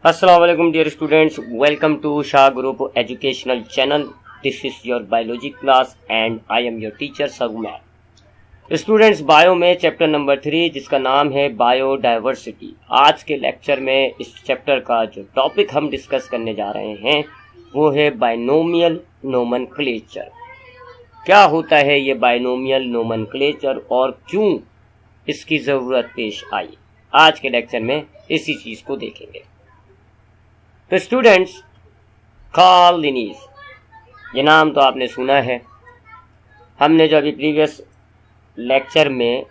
Assalamu alaikum dear students, welcome to Shah Group Educational Channel. This is your biology class and I am your teacher Saguman. Students, bio में chapter number 3 जिसका नाम है biodiversity. आज के lecture में इस chapter का जो टॉपिक हम डिस्कस करने जा रहे हैं वो है बाइनोमियल नोमेनक्लेचर। क्या होता है ये बाइनोमियल नोमेनक्लेचर और क्यों इसकी ज़रूरत पेश आई, आज के लेक्चर में इसी चीज़ को देखेंगे। तो स्टूडेंट्स, कार्ल लिनीज, ये नाम तो आपने सुना है। हमने जो अभी प्रीवियस लेक्चर में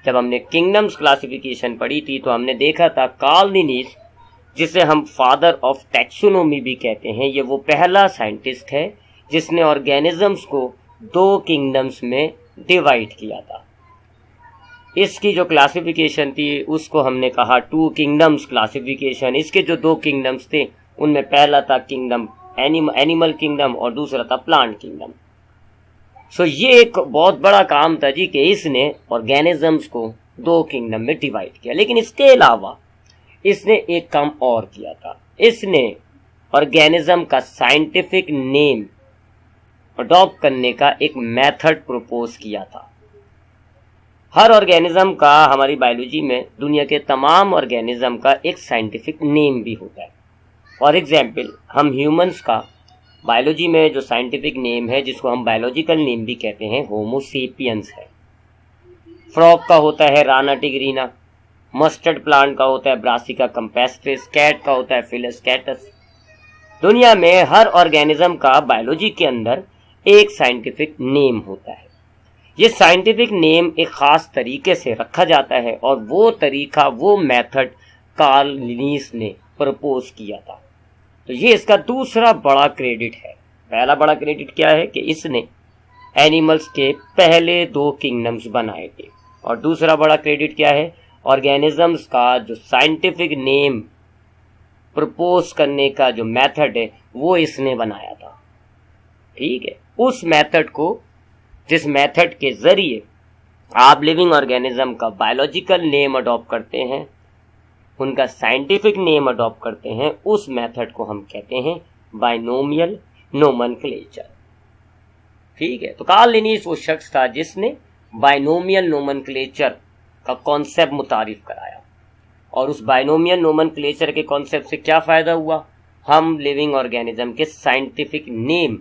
जब हमने किंगडम्स क्लासिफिकेशन पढ़ी थी तो हमने देखा था कार्ल लिनीज, जिसे हम फादर ऑफ टैक्सोनॉमी भी कहते हैं, ये वो पहला साइंटिस्ट है जिसने ऑर्गेनिजम्स को 2 किंगडम्स में डिवाइड किया था। इसकी जो क्लासिफिकेशन थी उसको हमने कहा 2 किंगडम्स क्लासिफिकेशन। इसके जो 2 किंगडम्स थे उनमें पहला था किंगडम एनिमल किंगडम और दूसरा था प्लांट किंगडम। सो ये एक बहुत बड़ा काम था जी कि इसने ऑर्गेनिजम्स को 2 किंगडम में डिवाइड किया। लेकिन इसके अलावा इसने एक काम और किया था, इसने ऑर्गेनिज्म का साइंटिफिक नेम अडॉप्ट करने का एक मेथड प्रपोज किया था। हर ऑर्गेनिज्म का हमारी बायोलॉजी में दुनिया के तमाम ऑर्गेनिज्म का एक साइंटिफिक नेम भी होता है। फॉर एग्जाम्पल, हम ह्यूमंस का बायोलॉजी में जो साइंटिफिक नेम है जिसको हम बायोलॉजिकल नेम भी कहते हैं होमो सेपियंस है। फ्रॉग का होता है राना टिग्रीना, मस्टर्ड प्लांट का होता है ब्रासिका कंपेस्ट्रिस, कैट का होता है फिलस कैटस। दुनिया में हर ऑर्गेनिज्म का बायोलॉजी के अंदर एक साइंटिफिक नेम होता है। ये साइंटिफिक नेम एक खास तरीके से रखा जाता है और वो तरीका, वो मेथड कार्ल लिनीज ने प्रपोज किया था। तो ये इसका दूसरा बड़ा क्रेडिट है। पहला बड़ा क्रेडिट क्या है कि इसने एनिमल्स के पहले 2 किंगडम्स बनाए थे, और दूसरा बड़ा क्रेडिट क्या है, ऑर्गेनिजम्स का जो साइंटिफिक नेम प्रपोज करने का जो मेथड है वो इसने बनाया था। ठीक है, उस मेथड को, जिस मेथड के जरिए आप लिविंग ऑर्गेनिज्म का बायोलॉजिकल नेम अडॉप्ट करते हैं, उनका साइंटिफिक नेम अडॉप्ट करते हैं, उस मेथड को हम कहते हैं बाइनोमियल नोमेनक्लेचर। ठीक है, तो कार्ल लिनीज वो शख्स था जिसने बाइनोमियल नोमेनक्लेचर का कॉन्सेप्ट मुतारिफ कराया। और उस बाइनोमियल नोमेनक्लेचर के कॉन्सेप्ट से क्या फायदा हुआ, हम लिविंग ऑर्गेनिज्म के साइंटिफिक नेम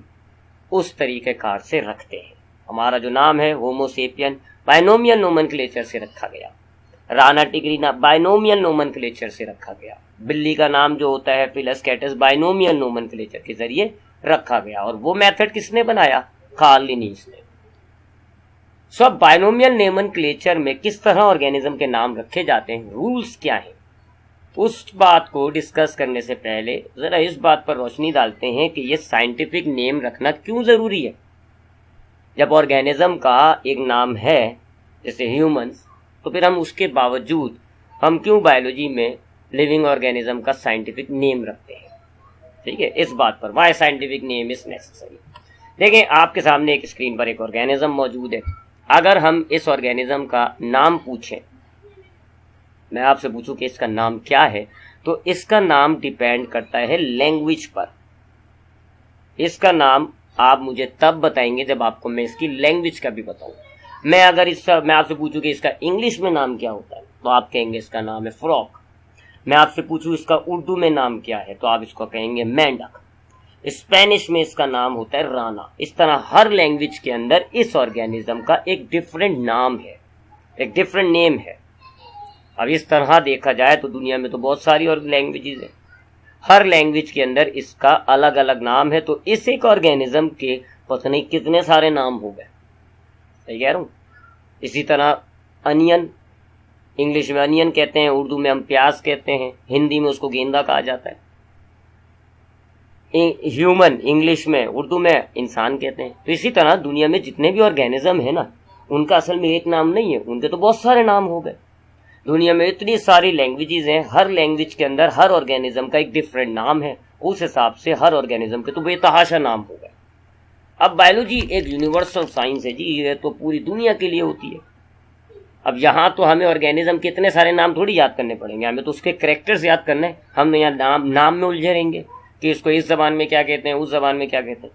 उस तरीके कार से रखते हैं। हमारा जो नाम है होमो सेपियन बाइनोमियल नोमेनक्लेचर से रखा गया, राना टिग्रीना बाइनोमियल नोमेनक्लेचर से रखा गया, बिल्ली का नाम जो होता है फिलस कैटस बाइनोमियल नोमेनक्लेचर के जरिए रखा गया। और वो मेथड किसने बनाया, कार्ल लिनीज ने। सब बाइनोमियल नोमेनक्लेचर में किस तरह ऑर्गेनिज्म के नाम रखे जाते हैं, रूल्स क्या है, उस बात को डिस्कस करने से पहले जरा इस बात पर रोशनी डालते हैं कि ये साइंटिफिक नेम रखना क्यों जरूरी है। जब ऑर्गेनिज्म का एक नाम है जैसे ह्यूमंस, तो फिर हम उसके बावजूद हम क्यों बायोलॉजी में लिविंग ऑर्गेनिज्म का साइंटिफिक नेम रखते हैं। ठीक है, इस बात पर why scientific name is necessary. देखें, आपके सामने एक स्क्रीन पर एक ऑर्गेनिज्म मौजूद है। अगर हम इस ऑर्गेनिज्म का नाम पूछें, मैं आपसे पूछूं कि इसका नाम क्या है, तो इसका नाम डिपेंड करता है लैंग्वेज पर। इसका नाम आप मुझे तब बताएंगे जब आपको मैं इसकी लैंग्वेज का भी बताऊं। मैं आपसे पूछूं कि इसका इंग्लिश में नाम क्या होता है, तो आप कहेंगे इसका नाम है फ्रॉक। मैं आपसे पूछूं इसका उर्दू में नाम क्या है, तो आप इसको कहेंगे मेंढक। स्पेनिश में इसका नाम होता है राना। इस तरह हर लैंग्वेज के अंदर इस ऑर्गेनिज्म का एक डिफरेंट नाम है, एक डिफरेंट नेम है। अब इस तरह देखा जाए तो दुनिया में तो बहुत सारी और लैंग्वेजेस हैं, हर लैंग्वेज के अंदर इसका अलग अलग नाम है। तो इस एक ऑर्गेनिज्म के पता नहीं कितने सारे नाम हो गए, सही कह रहा हूँ। इसी तरह अनियन, इंग्लिश में अनियन कहते हैं, उर्दू में हम प्याज कहते हैं, हिंदी में उसको गेंदा कहा जाता है। ह्यूमन इंग्लिश में, उर्दू में इंसान कहते हैं। तो इसी तरह दुनिया में जितने भी ऑर्गेनिज्म है ना, उनका असल में एक नाम नहीं है, उनके तो बहुत सारे नाम हो गए। दुनिया में इतनी सारी लैंग्वेजेस हैं, हर लैंग्वेज के अंदर हर ऑर्गेनिज्म का एक डिफरेंट नाम है। उस हिसाब से हर ऑर्गेनिज्म के तो बेतहाशा नाम हो गए। अब बायोलॉजी एक यूनिवर्सल साइंस है जी, ये तो पूरी दुनिया के लिए होती है। अब यहाँ तो हमें ऑर्गेनिज्म के इतने सारे नाम थोड़ी याद करने पड़ेंगे, हमें तो उसके कैरेक्टर्स याद करने हैं। हम यहाँ नाम में उलझे रहेंगे कि इसको इस जबान में क्या कहते हैं, उस जबान में क्या कहते हैं।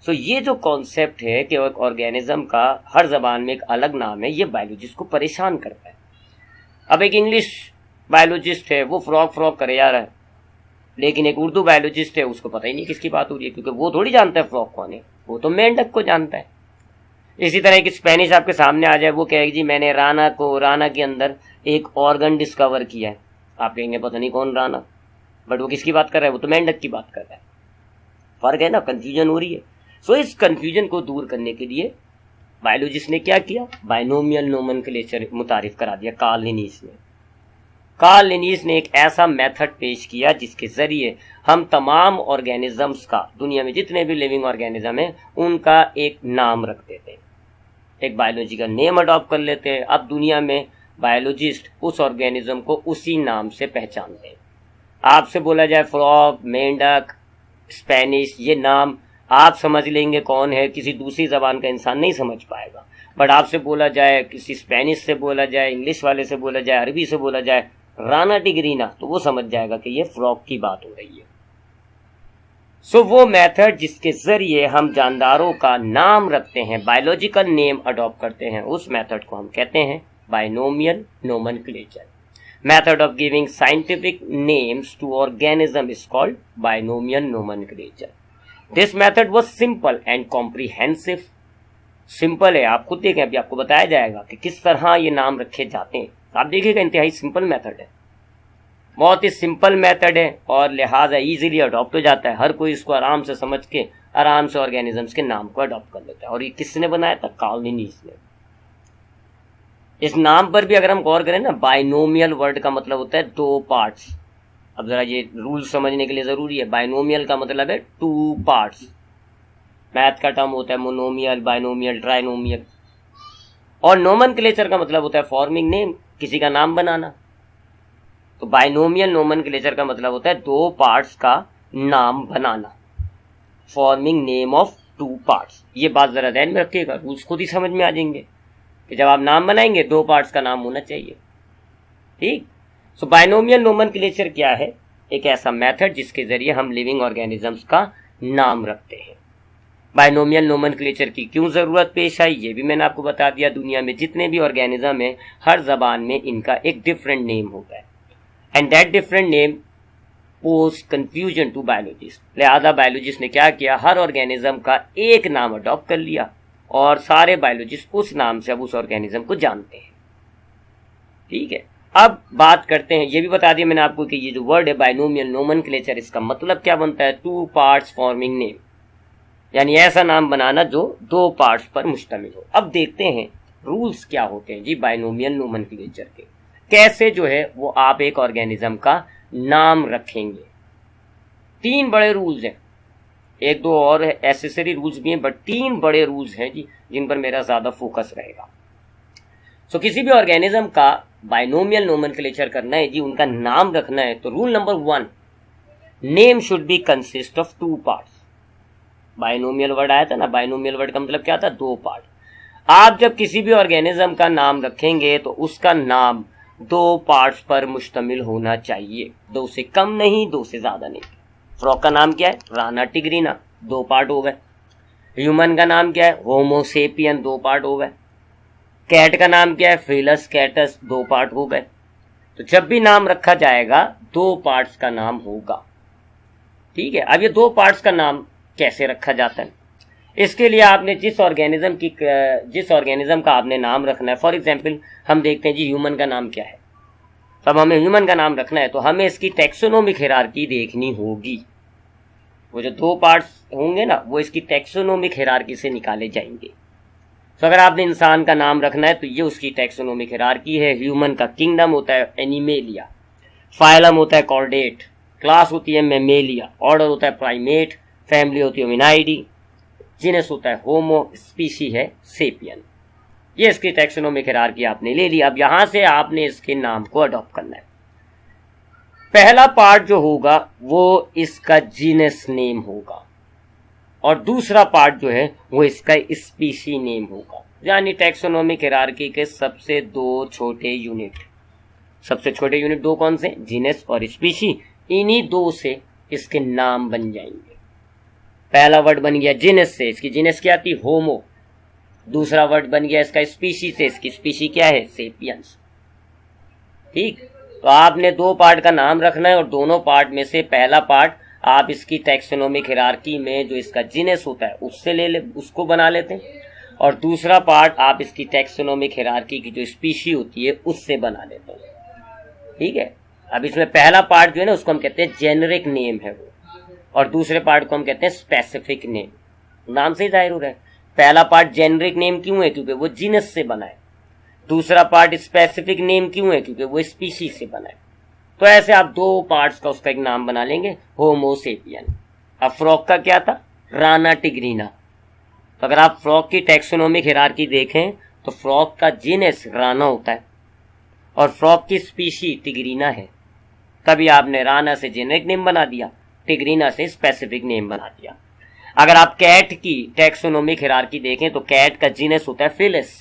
सो ये जो कॉन्सेप्ट है कि ऑर्गेनिज्म का हर जबान में एक अलग नाम है, ये बायोलॉजिस्ट को परेशान करता है। अब एक इंग्लिश बायोलॉजिस्ट है, वो फ्रॉग करे जा रहा है, लेकिन एक उर्दू बायोलॉजिस्ट है, उसको पता ही नहीं किसकी बात हो रही है, क्योंकि वो थोड़ी जानता है फ्रॉग कौन है, वो तो मेंढक को जानता है। इसी तरह की स्पेनिश आपके सामने आ जाए, वो कहेगी जी मैंने राना के अंदर एक ऑर्गन डिस्कवर किया है, आप कहेंगे पता नहीं कौन राना, बट वो किसकी बात कर रहा है, वो तो मेंढक की बात कर रहा है। फर्क है ना, कंफ्यूजन हो रही है। सो इस कंफ्यूजन को दूर करने के लिए बायोलॉजिस्ट ने क्या किया, बाइनोमियल नोमेनक्लेचर मुतारिफ करा दिया कार्ल लिनीस ने एक ऐसा मेथड पेश किया जिसके जरिए हम तमाम ऑर्गेनिजम्स का, दुनिया में जितने भी लिविंग ऑर्गेनिज्म है, उनका एक नाम रख देते हैं, एक बायोलॉजिकल नेम अडॉप्ट कर लेते हैं। अब दुनिया में बायोलॉजिस्ट उस ऑर्गेनिज्म को उसी नाम से पहचानते हैं। आपसे बोला जाए फ्रॉग, मेंढक, स्पेनिश, ये नाम आप समझ लेंगे कौन है, किसी दूसरी जबान का इंसान नहीं समझ पाएगा। बट आपसे बोला जाए, किसी स्पेनिश से बोला जाए, इंग्लिश वाले से बोला जाए, अरबी से बोला जाए राना टिग्रीना, तो वो समझ जाएगा कि ये फ्रॉग की बात हो रही है। सो वो मेथड जिसके जरिए हम जानदारों का नाम रखते हैं, बायोलॉजिकल नेम अडॉप्ट करते हैं, उस मेथड को हम कहते हैं binomial nomenclature. Method of giving scientific names to organism is called binomial nomenclature. This method was simple and comprehensive. Simple है, आप खुद देखें, अभी आपको बताया जाएगा कि किस तरह ये नाम रखे जाते हैं। आप देखिएगा, इंतहाई सिंपल मेथड है, बहुत ही सिंपल मेथड है, और लिहाजा इजीली अडॉप्ट हो जाता है। हर कोई इसको आराम से समझ के आराम से ऑर्गेनिजम्स के नाम को अडॉप्ट कर लेता है। और ये किसने बनाया था, कार्ल लिनीस ने। इस नाम पर भी अगर हम गौर करें ना, बाइनोमियल वर्ड का मतलब होता है दो पार्ट्स। अब जरा ये रूल समझने के लिए जरूरी है। बाइनोमियल का मतलब है टू पार्ट्स। मैथ का टर्म होता है मोनोमियल, बाइनोमियल, ट्राइनोमियल। और नोमेनक्लेचर का मतलब होता है फॉर्मिंग नेम, किसी का नाम बनाना। तो बाइनोमियल नोमेनक्लेचर का मतलब होता है दो पार्ट्स का नाम बनाना, forming name of two parts. ये बात जरा ध्यान में रखिएगा, रूल्स खुद ही समझ में आ जाएंगे कि जब आप नाम बनाएंगे दो पार्ट्स का नाम होना चाहिए। ठीक। सो बाइनोमियल नोमेनक्लेचर क्या है, एक ऐसा मेथड जिसके जरिए हम लिविंग ऑर्गेनिजम्स का नाम रखते हैं। बाइनोमियल नोमेनक्लेचर की क्यों जरूरत पेश आई, ये भी मैंने आपको बता दिया। दुनिया में जितने भी ऑर्गेनिज्म है, हर जबान में इनका एक डिफरेंट नेम होता है, and that different name pose confusion to biologist. लिहाजा बायोलॉजिस्ट ने क्या किया, हर ऑर्गेनिज्म का एक नाम अडॉप्ट कर लिया, और सारे बायोलॉजिस्ट उस नाम से अब उस ऑर्गेनिज्म को जानते हैं। ठीक है, अब बात करते हैं, ये भी बता दिया मैंने आपको कि ये जो वर्ड है बाइनोमियल नोमेनक्लेचर, इसका मतलब क्या बनता है, टू पार्ट्स फॉर्मिंग नेम, यानी ऐसा नाम बनाना जो दो पार्ट्स पर मुश्तमिल हो। अब देखते हैं रूल्स क्या होते हैं जी बाइनोमियल नोमेनक्लेचर के, कैसे जो है वो आप एक ऑर्गेनिज्म का नाम रखेंगे। तीन बड़े रूल्स हैं, एक दो और एसेसरी रूल्स भी हैं, बट तीन बड़े रूल्स हैं जी जिन पर मेरा ज्यादा फोकस रहेगा। सो किसी भी ऑर्गेनिज्म का बाइनोमियल नोमेनक्लेचर करना है जी, उनका नाम रखना है, तो rule number 1, name should be consist of two parts. Binomial word आया था ना, बाइनोमियल वर्ड का मतलब क्या था, दो पार्ट। आप जब किसी भी ऑर्गेनिज्म का नाम रखेंगे तो उसका नाम दो पार्ट्स पर मुश्तमिल होना चाहिए, दो से कम नहीं, दो से ज्यादा नहीं। फ्रॉग का नाम क्या है, राना टिग्रीना, दो पार्ट हो गए। ह्यूमन का नाम क्या है, होमो सेपियन, दो पार्ट हो गए। कैट का नाम क्या है, फेलस कैटस, दो पार्ट हो गए। तो जब भी नाम रखा जाएगा दो पार्ट्स का नाम होगा। ठीक है, अब ये दो पार्ट्स का नाम कैसे रखा जाता है, इसके लिए आपने जिस ऑर्गेनिज्म का आपने नाम रखना है, फॉर एग्जांपल हम देखते हैं जी ह्यूमन का नाम क्या है। तब हमें ह्यूमन का नाम रखना है तो हमें इसकी टैक्सोनोमिक हिरार्की देखनी होगी। वो जो दो पार्ट्स होंगे ना, वो इसकी टैक्सोनोमिक हिरार्की से निकाले जाएंगे। तो अगर आपने इंसान का नाम रखना है तो ये उसकी टैक्सोनोमिक हिरार्की है। ह्यूमन का किंगडम होता है एनिमेलिया, फाइलम होता है कॉर्डेट, क्लास होती है मेमेलिया, ऑर्डर होता है प्राइमेट, फैमिली होती है होमिनाइडी, जीनस होता है होमो, स्पीशी है सेपियन। ये इसकी टैक्सोनोमिक हिरार्की आपने ले ली। अब यहां से आपने इसके नाम को अडॉप्ट करना है। पहला पार्ट जो होगा वो इसका जीनस नेम होगा, और दूसरा पार्ट जो है वो इसका स्पीशी नेम होगा। यानी टैक्सोनॉमिक हायरार्की के सबसे दो छोटे यूनिट। सबसे छोटे यूनिट दो कौन से? जीनस और स्पीशी। इन्हीं दो से इसके नाम बन जाएंगे। पहला वर्ड बन गया जीनस से, इसकी जीनस क्या आती? होमो। दूसरा वर्ड बन गया इसका स्पीशी से, इसकी स्पीशी क्या है? सेपियंस। ठीक, तो आपने दो पार्ट का नाम रखना है और दोनों पार्ट में से पहला पार्ट आप इसकी टैक्सोनॉमिक हायरार्की में जो इसका जीनस होता है उससे उसको बना लेते हैं, और दूसरा पार्ट आप इसकी टैक्सोनॉमिक हायरार्की की जो स्पीशी होती है उससे बना लेते हैं। ठीक है, अब इसमें पहला पार्ट जो है ना उसको हम कहते हैं जेनरिक नेम है वो, और दूसरे पार्ट को हम कहते हैं स्पेसिफिक नेम। नाम से ही जाहिर हो रहा है, पहला पार्ट जेनरिक नेम क्यों है? क्योंकि वो जीनस से बना है। दूसरा पार्ट स्पेसिफिक नेम क्यों है? क्योंकि वो स्पीशी से बना है। तो ऐसे आप दो पार्ट्स का उसका एक नाम बना लेंगे, होमो सेपियन। अब फ्रॉग का क्या था? राना टिग्रीना। तो अगर आप फ्रॉग की टैक्सोनॉमिक हायरार्की देखें तो फ्रॉग का जीनस राना होता है और फ्रॉग की स्पीशी टिग्रीना है। तभी आपने राना से जेनेरिक नेम बना दिया, टिग्रीना से स्पेसिफिक नेम बना दिया। अगर आप कैट की टैक्सोनॉमिक हायरार्की देखें तो कैट का जीनस होता है फिलिस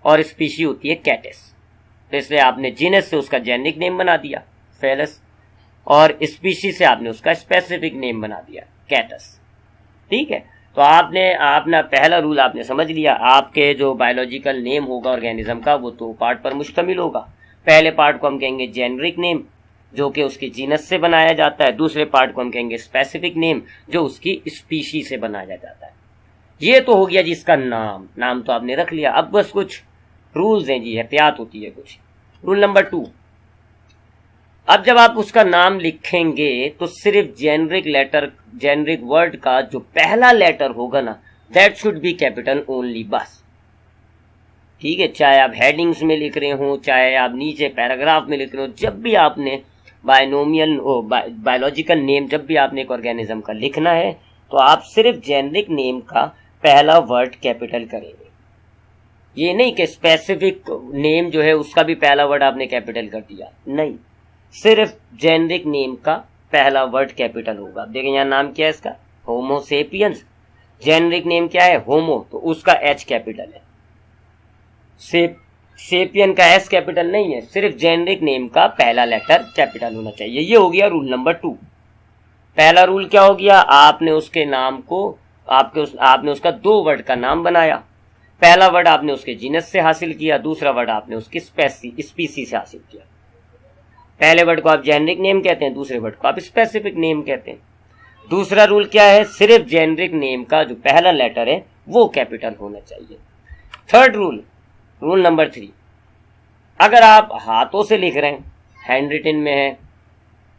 और स्पीशी होती है कैटिस। तो इसलिए आपने जीनस से उसका जेनेरिक नेम बना दिया फेलिस, और स्पीशी से आपने उसका स्पेसिफिक नेम बना दिया कैटस। ठीक है, तो आपने अपना पहला रूल आपने समझ लिया। आपके जो बायोलॉजिकल नेम होगा ऑर्गेनिज्म का वो दो पार्ट पर मुश्तमिल होगा। पहले पार्ट को हम कहेंगे जेनेरिक नेम जो कि उसके जीनस से बनाया जाता है, दूसरे पार्ट को हम कहेंगे स्पेसिफिक नेम जो उसकी स्पीशी से बनाया जाता है। ये तो हो गया जिसका नाम तो आपने रख लिया। अब बस कुछ रूल्स हैं जी, एहतियात होती है कुछ। रूल नंबर 2, अब जब आप उसका नाम लिखेंगे तो सिर्फ जेनरिक वर्ड का जो पहला लेटर होगा ना that should be capital only, बस। ठीक है, चाहे आप हेडिंग्स में लिख रहे हो, चाहे आप नीचे पैराग्राफ में लिख रहे हो, जब भी आपने बायोलॉजिकल नेम जब भी आपने एक ऑर्गेनिज्म का लिखना है तो आप सिर्फ जेनरिक नेम का पहला वर्ड कैपिटल करेंगे। ये नहीं कि स्पेसिफिक नेम जो है उसका भी पहला वर्ड आपने कैपिटल कर दिया, नहीं, सिर्फ जेनरिक नेम का पहला वर्ड कैपिटल होगा। देखें यहाँ नाम क्या है इसका? होमो सेपियंस। जेनरिक नेम क्या है? होमो, तो उसका एच कैपिटल है। सेपियन का एस कैपिटल नहीं है, सिर्फ जेनरिक नेम का पहला लेटर कैपिटल होना चाहिए। ये हो गया रूल नंबर 2। पहला रूल क्या हो गया? आपने उसके नाम को आपने उसका दो वर्ड का नाम बनाया। पहला वर्ड आपने उसके जीनस से हासिल किया, दूसरा वर्ड आपने उसकी स्पीसी से हासिल किया। पहले वर्ड को आप जेनरिक नेम कहते हैं, दूसरे वर्ड को आप स्पेसिफिक नेम कहते हैं। दूसरा रूल क्या है? सिर्फ जेनरिक नेम का जो पहला लेटर है वो कैपिटल होना चाहिए। थर्ड रूल नंबर 3, अगर आप हाथों से लिख रहे हैं, हैंड रिटन में है,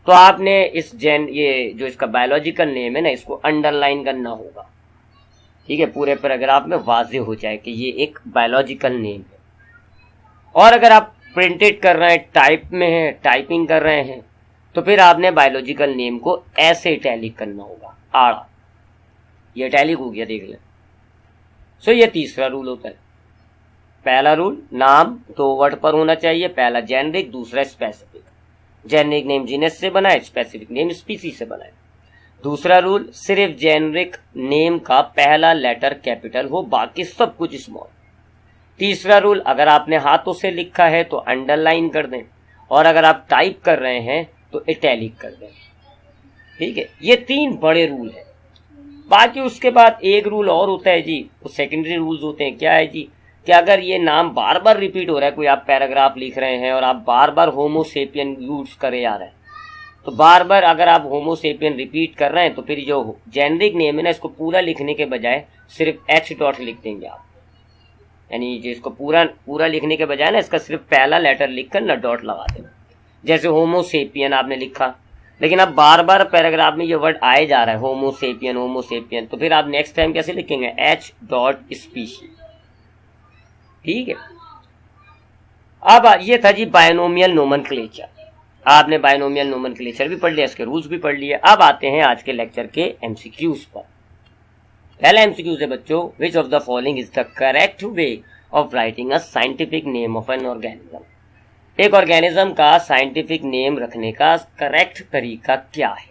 तो आपने ये जो इसका बायोलॉजिकल नेम है ना इसको अंडरलाइन करना होगा। ठीक है, पूरे पैराग्राफ में वाज़ेह हो जाए कि ये एक बायोलॉजिकल नेम है। और अगर आप प्रिंटेड कर रहे हैं, टाइप में है, टाइपिंग कर रहे हैं, तो फिर आपने बायोलॉजिकल नेम को ऐसे इटैलिक करना होगा, आड़ा। ये इटैलिक हो गया, देख लें। सो ये तीसरा रूल होता है। पहला रूल, नाम दो वर्ड पर होना चाहिए, पहला जेनरिक, दूसरा स्पेसिफिक। जेनरिक नेम जीनस से बनाए, स्पेसिफिक नेम स्पीसी से बनाए। दूसरा रूल, सिर्फ जेनरिक नेम का पहला लेटर कैपिटल हो, बाकी सब कुछ स्मॉल। तीसरा रूल, अगर आपने हाथों से लिखा है तो अंडरलाइन कर दें, और अगर आप टाइप कर रहे हैं तो इटैलिक कर दें। ठीक है, ये 3 बड़े रूल हैं। बाकी उसके बाद एक रूल और होता है जी, वो सेकेंडरी रूल्स होते हैं। क्या है जी? कि अगर ये नाम बार बार रिपीट हो रहा है, कोई आप पैराग्राफ लिख रहे हैं और आप बार बार होमो सेपियन यूज करे आ रहे हैं, तो बार बार अगर आप होमो सेपियन रिपीट कर रहे हैं तो फिर जो जेनरिक नेम है ना इसको पूरा लिखने के बजाय सिर्फ एच डॉट लिख देंगे आप। यानी जो इसको पूरा लिखने के बजाय ना इसका सिर्फ पहला लेटर लिखकर ना डॉट लगा देना। जैसे होमो सेपियन आपने लिखा, लेकिन अब बार बार पैराग्राफ में ये वर्ड आए जा रहा है होमो सेपियन, तो फिर आप नेक्स्ट टाइम कैसे लिखेंगे? H dot species. ठीक है, अब ये था जी बायनोमियल नोमेनक्लेचर। आपने बायनोमियल नोमेनक्लेचर भी पढ़ लिया, इसके रूल्स भी पढ़ लिए। अब आते हैं आज के लेक्चर के एमसीक्यूज पर। पहला एमसीक्यूज है बच्चों, which of the following is the correct way of writing a scientific name of an organism. एक ऑर्गेनिज्म का साइंटिफिक नेम रखने का करेक्ट तरीका क्या है?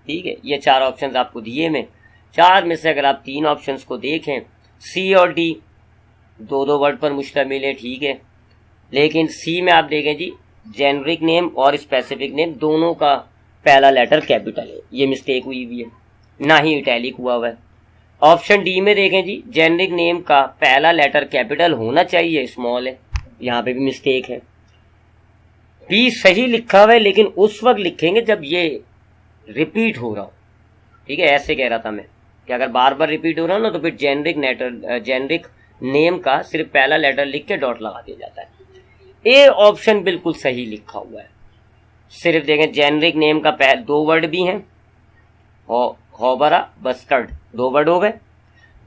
ठीक है, ये 4 ऑप्शंस आपको दिए में 4 में से अगर आप 3 ऑप्शंस को देखें, सी और डी, दो दो वर्ड पर मुश्तमिल है, ठीक है। लेकिन सी में आप देखें जी, जेनरिक नेम और स्पेसिफिक नेम दोनों का पहला लेटर कैपिटल है, ये मिस्टेक हुई हुई है, ना ही इटैलिक हुआ हुआ है। ऑप्शन डी में देखें जी, जेनरिक नेम का पहला लेटर कैपिटल होना चाहिए, स्मॉल है, यहाँ पे भी मिस्टेक है। बी सही लिखा हुआ है, लेकिन उस वक्त लिखेंगे जब ये रिपीट हो रहा हो, ठीक है। ऐसे कह रहा था मैं कि अगर बार बार रिपीट हो रहा हो ना, तो फिर जेनरिक नेम का सिर्फ पहला लेटर लिख के डॉट लगा दिया जाता है। ए ऑप्शन बिल्कुल सही लिखा हुआ है। सिर्फ देखें, जेनरिक नेम का दो वर्ड भी हैं, होबरा बस्टर्ड, दो वर्ड हो गए।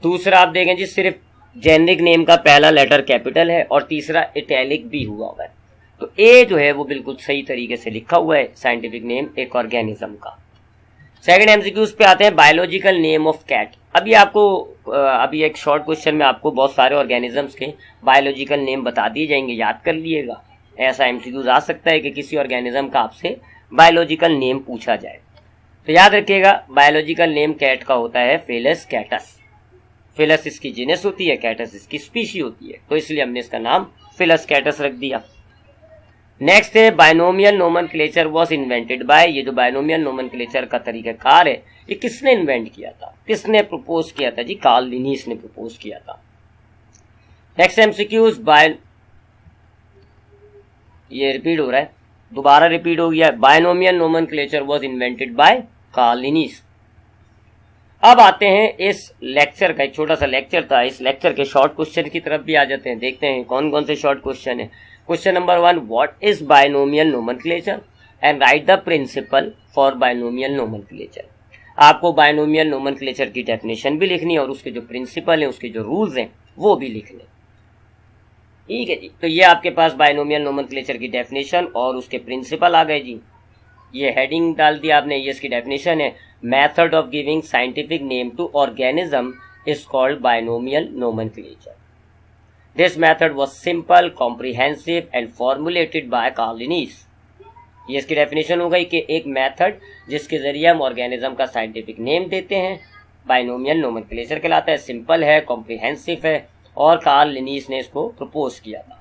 दूसरा आप देखें जी, सिर्फ जेनरिक नेम का पहला लेटर कैपिटल है, और तीसरा इटैलिक भी हुआ हुआ है। तो ए जो है वो बिल्कुल सही तरीके से लिखा हुआ है, साइंटिफिक नेम एक ऑर्गेनिज्म का। सेकंड एमसीक्यूज पे आते हैं, बायोलॉजिकल नेम ऑफ कैट। अभी एक शॉर्ट क्वेश्चन में आपको बहुत सारे ऑर्गेनिजम्स के बायोलॉजिकल नेम बता दिए जाएंगे, याद कर लिएगा। ऐसा एमसीक्यूज आ सकता है कि किसी ऑर्गेनिज्म का आपसे बायोलॉजिकल नेम पूछा जाए, तो याद रखिएगा बायोलॉजिकल नेम कैट का होता है फेलस कैटस। फेलस इसकी जीनस होती है, कैटस इसकी स्पीशी होती है, तो इसलिए हमने इसका नाम फेलस कैटस रख दिया। नेक्स्ट है, binomial nomenclature was invented bye. ये जो बायनोमियल नोमेनक्लेचर का तरीकाकार है, ये किसने इन्वेंट किया था, किसने प्रपोज किया था जी? कार्ल लिनीस ने प्रपोज किया था। नेक्स्ट एमसीक्यूज, ये रिपीट हो रहा है, दोबारा रिपीट हो गया। Binomial nomenclature was invented by Carl Linnaeus. अब आते हैं इस लेक्चर का, एक छोटा सा लेक्चर था, इस लेक्चर के शॉर्ट क्वेश्चन की तरफ भी आ जाते हैं, देखते हैं कौन कौन से शॉर्ट क्वेश्चन है। Question number 1, what is binomial nomenclature and write the principle for binomial nomenclature. आपको बायनोमियल नोमेनक्लेचर की डेफिनेशन भी लिखनी है, और उसके जो प्रिंसिपल हैं, उसके जो रूल्स हैं, वो भी लिखने, ठीक है जी। तो ये आपके पास बायनोमियल नोमेनक्लेचर की डेफिनेशन और उसके प्रिंसिपल आ गए जी। ये हेडिंग डाल दिया आपने, ये इसकी डेफिनेशन है, method of giving scientific name to organism is called binomial nomenclature. This method was simple, comprehensive and formulated by Carl Linnaeus। ये इसकी डेफिनेशन हो गई कि एक मेथड जिसके जरिए हम ऑर्गेनिज्म का साइंटिफिक नेम देते हैं, बायनोमियल नोमेनक्लेचर कहलाता है, सिंपल है, कॉम्प्रिहेंसिव है, और कार्ल लिनीस ने इसको प्रपोज किया था।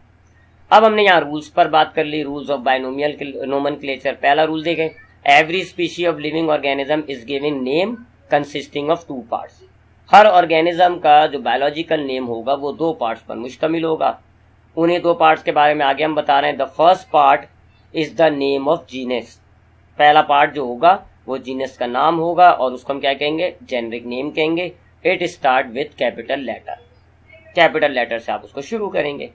अब हमने यहाँ रूल्स पर बात कर ली, रूल्स ऑफ बायनोमियल नोमेनक्लेचर। पहला रूल देखें, every species of living organism is giving name consisting of 2 parts. Her organism का जो बायोलॉजिकल नेम होगा वो 2 पार्ट्स पर मुश्तमिल होगा। उन्हीं 2 पार्ट्स के बारे में आगे हम बता रहे हैं। The first part is the name of genus. पहला पार्ट जो होगा वो जीनस का नाम होगा, और उसको हम क्या कहेंगे? जेनरिक नेम कहेंगे। It start with capital letter, capital letter से आप उसको शुरू करेंगे।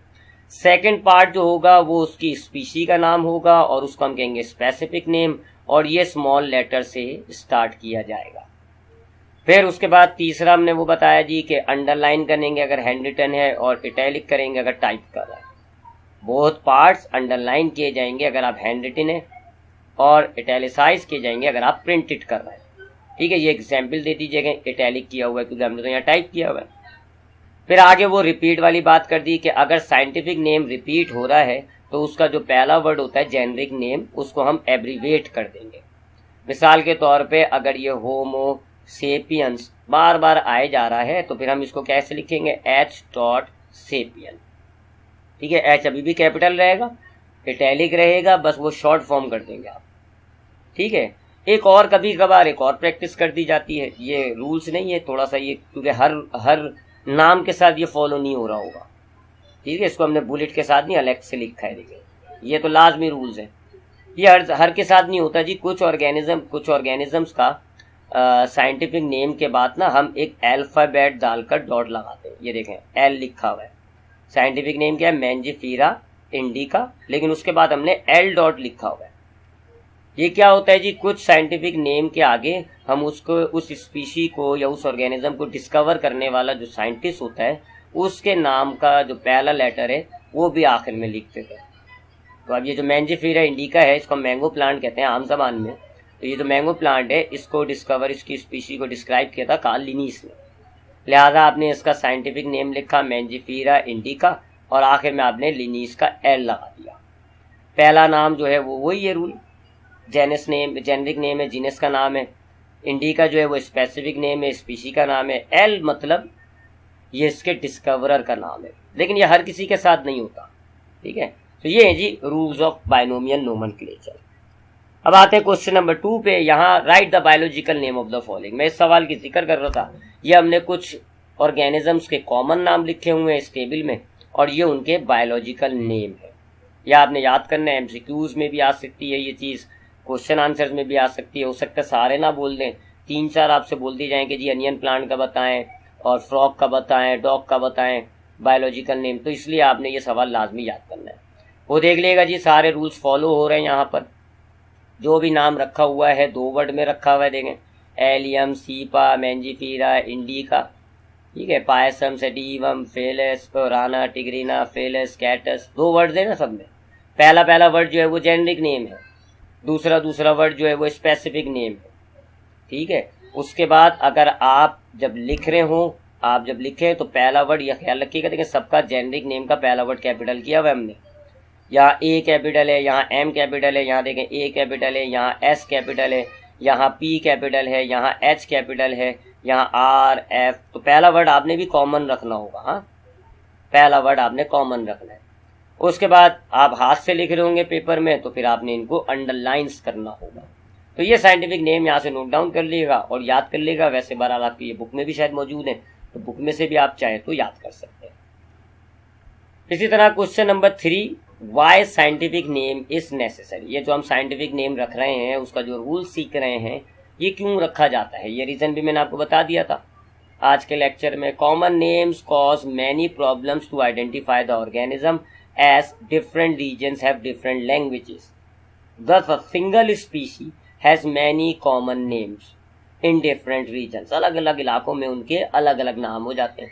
सेकेंड पार्ट जो होगा वो उसकी स्पीशी का नाम होगा, और उसको हम कहेंगे स्पेसिफिक नेम, और ये स्मॉल लेटर से स्टार्ट किया जाएगा। फिर उसके बाद तीसरा हमने वो बताया जी कि अंडरलाइन करेंगे अगर हैंड रिटन है, और इटैलिक करेंगे अगर टाइप कर रहा है। बोथ पार्ट्स अंडरलाइन किए जाएंगे अगर आप हैंड रिटन है, और इटैलिसाइज किए जाएंगे अगर आप प्रिंटेड कर रहे हैं, ठीक है। ये एग्जाम्पल दे दीजिएगा, इटैलिक किया हुआ है क्योंकि हमने तो यहाँ टाइप किया हुआ है। फिर आगे वो रिपीट वाली बात कर दी कि अगर साइंटिफिक नेम रिपीट हो रहा है तो उसका जो पहला वर्ड होता है जेनरिक नेम, उसको हम एब्रीवेट कर देंगे। मिसाल के तौर पे अगर ये होमो सेपियंस बार बार आए जा रहा है, तो फिर हम इसको कैसे लिखेंगे? H.Sapien, ठीक है। H अभी भी कैपिटल रहेगा, इटैलिक रहेगा, बस वो शॉर्ट फॉर्म कर देंगे आप, ठीक है। एक और कभी कभार एक और प्रैक्टिस कर दी जाती है, ये रूल्स नहीं है, थोड़ा सा ये, क्योंकि हर नाम के साथ ये फॉलो नहीं हो रहा होगा, ठीक है। इसको हमने बुलेट के साथ नहीं, अलग से लिखा है, देखिए ये तो लाजमी रूल्स है। ये हर के साथ नहीं होता जी। कुछ ऑर्गेनिजम्स का साइंटिफिक नेम के बाद ना हम एक अल्फाबेट डालकर डॉट लगाते हैं। ये देखें एल लिखा हुआ है, साइंटिफिक नेम क्या है? मैंजिफेरा इंडिका, लेकिन उसके बाद हमने एल डॉट लिखा हुआ है। ये क्या होता है जी? कुछ साइंटिफिक नेम के आगे हम उसको, उस स्पीशी को या उस ऑर्गेनिज्म को डिस्कवर करने वाला जो साइंटिस्ट होता है, उसके नाम का जो पहला लेटर है वो भी आखिर में लिख देते हैं। तो अब ये जो मैंजिफेरा इंडिका है, इसको मैंगो प्लांट कहते हैं आम जबान में। तो ये जो मैंगो प्लांट है, इसको डिस्कवर, इसकी स्पीशी को डिस्क्राइब किया था कार्ल लिनीस ने। लिहाजा आपने इसका साइंटिफिक नेम लिखा मैंजिफेरा इंडिका, और आखिर में आपने लिनीस का एल लगा दिया। पहला नाम जो है वो वही है रूल, जेनरिक नेम है, जीनस का नाम है। इंडिका जो है वो स्पेसिफिक नेम है, स्पीशी का नाम है। एल मतलब ये इसके डिस्कवरर का नाम है, लेकिन ये हर किसी के साथ नहीं होता। ठीक है, तो ये है जी रूल्स ऑफ बाइनोमियल नोमेनक्लेचर। अब आते हैं क्वेश्चन नंबर 2 पे। यहाँ right the biological name of the following. मैं इस सवाल की जिक्र कर रहा था, ये हमने कुछ ऑर्गेनिजम्स के कॉमन नाम लिखे हुए हैं इस टेबल में, और ये उनके बायोलॉजिकल नेम है। यह आपने याद करना है, एमसीक्यूज में भी आ सकती है ये चीज़, क्वेश्चन आंसर्स में भी आ सकती है। हो सकता है सारे ना बोल दें, 3-4 आपसे बोल दी जाएँ कि जी अनियन प्लांट का बताएं और फ्रॉग का बताएं, डॉग का बताएं बायोलॉजिकल नेम, तो इसलिए आपने ये सवाल लाजमी याद करना है। वो देख लेगा जी सारे रूल्स फॉलो हो रहे हैं। यहाँ पर जो भी नाम रखा हुआ है 2 वर्ड में रखा हुआ है, देखें एलियम, सीपा, मैंजीफीरा, इंडिका, ठीक है, payasam, sativum, फेलस, Rana, tigrina, फेलस, कैटस, 2 word है ना सब में। पहला वर्ड जो है वो जेनरिक नेम है, दूसरा वर्ड जो है वो स्पेसिफिक नेम है। ठीक है, उसके बाद अगर आप जब लिख रहे हो, आप जब लिखें तो पहला वर्ड यह ख्याल रखिएगा, देखिए सबका जेनरिक नेम का पहला वर्ड कैपिटल किया हुआ है हमने। यहाँ ए कैपिटल है, यहाँ एम कैपिटल है, यहाँ देखें ए कैपिटल है, यहाँ एस कैपिटल है, यहाँ पी कैपिटल है, यहाँ एच कैपिटल है, यहाँ आर एफ। तो पहला वर्ड आपने भी कॉमन रखना होगा। हाँ, पहला वर्ड आपने कॉमन रखना है। उसके बाद आप हाथ से लिख रहे होंगे पेपर में, तो फिर आपने इनको अंडरलाइंस करना होगा। तो ये साइंटिफिक नेम यहाँ से नोट डाउन कर लीजिएगा और याद कर लीजिएगा। वैसे बहरहाल आपकी ये बुक में भी शायद मौजूद है, तो बुक में से भी आप चाहें तो याद कर सकते हैं। इसी तरह question number 3, why scientific name is necessary. ये जो हम साइंटिफिक नेम रख रहे हैं, उसका जो रूल सीख रहे हैं, ये क्यों रखा जाता है, ये रीजन भी मैंने आपको बता दिया था आज के लेक्चर में। Common names cause many problems to identify the organism as different regions have different languages. Thus, a single species has many common names in different regions. अलग अलग इलाकों में उनके अलग अलग नाम हो जाते हैं।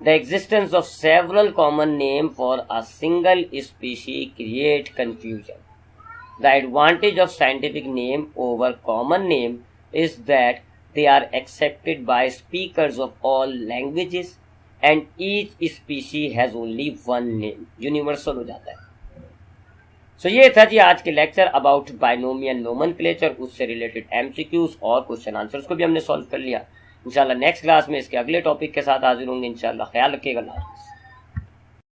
The existence of several common names for a single species create confusion. The advantage of scientific name over common name is that they are accepted by speakers of all languages and each species has only one name. Universal हो जाता है। सो ये था जी आज के lecture about binomial nomenclature. उससे related MCQs और question answers को भी हमने सॉल्व कर लिया। इंशाल्लाह नेक्स्ट क्लास में इसके अगले टॉपिक के साथ हाजिर होंगे। इंशाल्लाह ख्याल रखिएगा। अल्लाह हाफ़िज़।